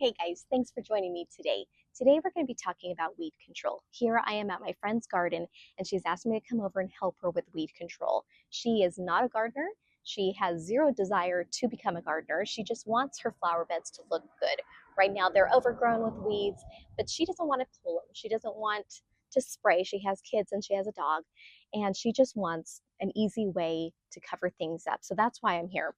Hey guys, thanks for joining me today. Today we're going to be talking about weed control. Here I am at my friend's garden and she's asked me to come over and help her with weed control. She is not a gardener. She has zero desire to become a gardener. She just wants her flower beds to look good. Right now they're overgrown with weeds, but she doesn't want to pull them. She doesn't want to spray. She has kids and she has a dog, and she just wants an easy way to cover things up. So that's why I'm here.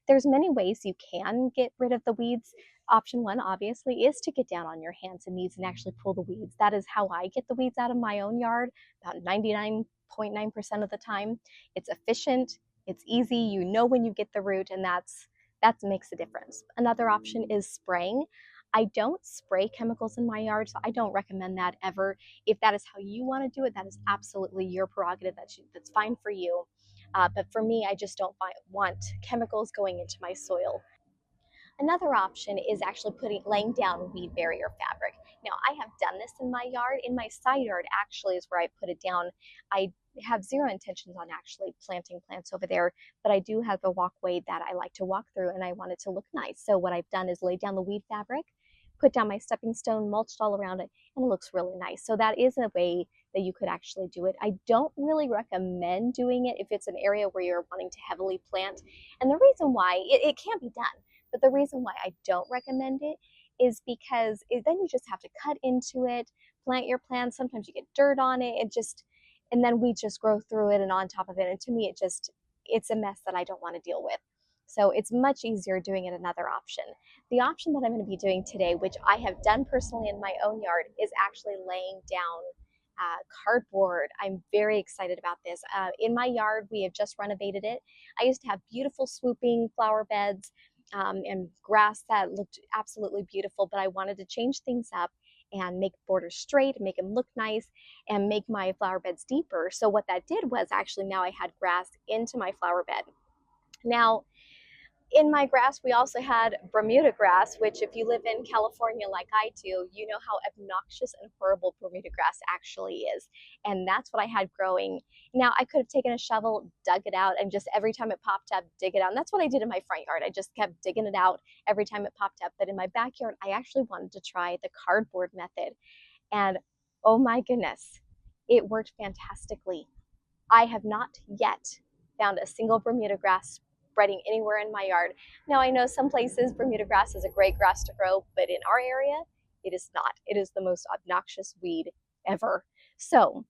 There's many ways you can get rid of the weeds. Option one, obviously, is to get down on your hands and knees and actually pull the weeds. That is how I get the weeds out of my own yard about 99.9% of the time. It's efficient, it's easy, you know when you get the root, and that makes a difference. Another option is spraying. I don't spray chemicals in my yard, so I don't recommend that ever. If that is how you want to do it, that is absolutely your prerogative. That's fine for you. But for me, I just don't want chemicals going into my soil. Another option is actually laying down weed barrier fabric. Now, I have done this in my yard. In my side yard actually is where I put it down. I have zero intentions on actually planting plants over there, but I do have a walkway that I like to walk through and I want it to look nice. So what I've done is lay down the weed fabric, put down my stepping stone, mulched all around it, and it looks really nice. So that is a way that you could actually do it. I don't really recommend doing it if it's an area where you're wanting to heavily plant. And the reason why, it can be done, but the reason why I don't recommend it is because then you just have to cut into it, plant your plants. Sometimes you get dirt on it, and then weeds just grow through it and on top of it. And to me, it's a mess that I don't want to deal with. So it's much easier doing it another option. The option that I'm going to be doing today, which I have done personally in my own yard, is actually laying down cardboard. I'm very excited about this. In my yard, we have just renovated it. I used to have beautiful swooping flower beds and grass that looked absolutely beautiful, but I wanted to change things up and make borders straight, make them look nice, and make my flower beds deeper. So what that did was actually now I had grass into my flower bed. Now, in my grass, we also had Bermuda grass, which if you live in California like I do, you know how obnoxious and horrible Bermuda grass actually is. And that's what I had growing. Now, I could have taken a shovel, dug it out, and just every time it popped up, dig it out. And that's what I did in my front yard. I just kept digging it out every time it popped up. But in my backyard, I actually wanted to try the cardboard method. And oh my goodness, it worked fantastically. I have not yet found a single Bermuda grass spreading anywhere in my yard. Now, I know some places Bermuda grass is a great grass to grow, but in our area, it is not. It is the most obnoxious weed ever. So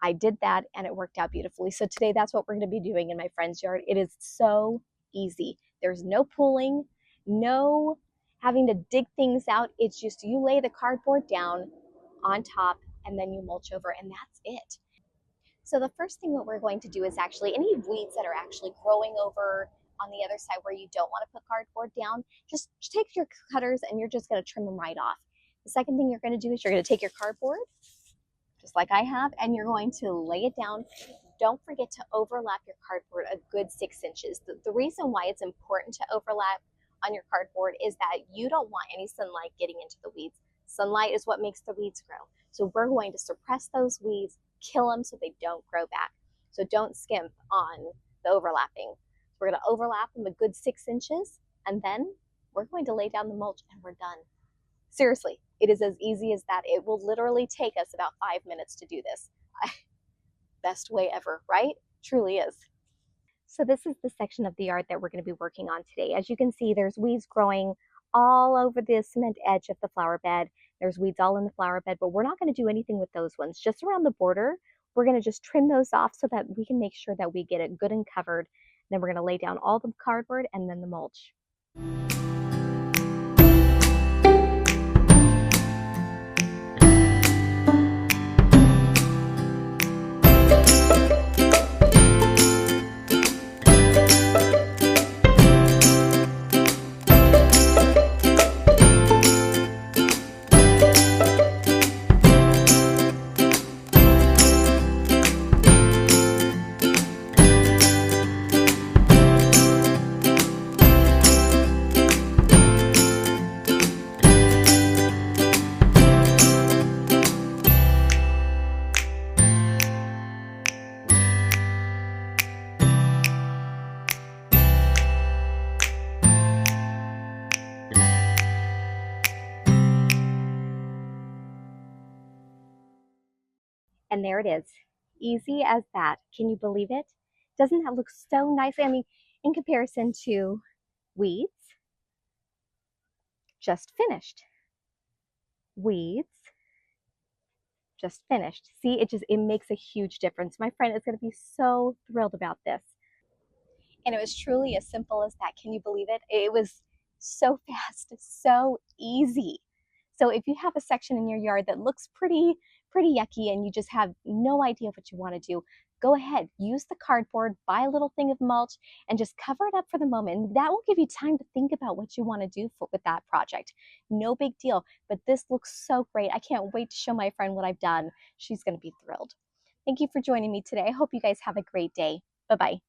I did that and it worked out beautifully. So today that's what we're going to be doing in my friend's yard. It is so easy. There's no pulling, no having to dig things out. It's just you lay the cardboard down on top and then you mulch over, and that's it. So the first thing that we're going to do is actually any weeds that are actually growing over on the other side where you don't want to put cardboard down, just take your cutters and you're just going to trim them right off. The second thing you're going to do is you're going to take your cardboard, just like I have, and you're going to lay it down. Don't forget to overlap your cardboard a good 6 inches. The reason why it's important to overlap on your cardboard is that you don't want any sunlight getting into the weeds. Sunlight is what makes the weeds grow. So we're going to suppress those weeds, kill them so they don't grow back. So don't skimp on the overlapping. We're going to overlap them a good 6 inches, and then we're going to lay down the mulch and we're done. Seriously, it is as easy as that. It will literally take us about 5 minutes to do this. Best way ever, right? Truly is. So this is the section of the yard that we're going to be working on today. As you can see, there's weeds growing all over the cement edge of the flower bed. There's weeds all in the flower bed, but we're not going to do anything with those ones. Just around the border, we're going to just trim those off so that we can make sure that we get it good and covered. Then we're going to lay down all the cardboard and then the mulch. And there it is. Easy as that. Can you believe it? Doesn't that look so nice? I mean, in comparison to weeds, just finished. Weeds, just finished. See, it makes a huge difference. My friend is going to be so thrilled about this. And it was truly as simple as that. Can you believe it? It was so fast, so easy. So if you have a section in your yard that looks pretty yucky and you just have no idea what you want to do, go ahead, use the cardboard, buy a little thing of mulch, and just cover it up for the moment. That will give you time to think about what you want to do with that project. No big deal, but this looks so great. I can't wait to show my friend what I've done. She's going to be thrilled. Thank you for joining me today. I hope you guys have a great day. Bye-bye.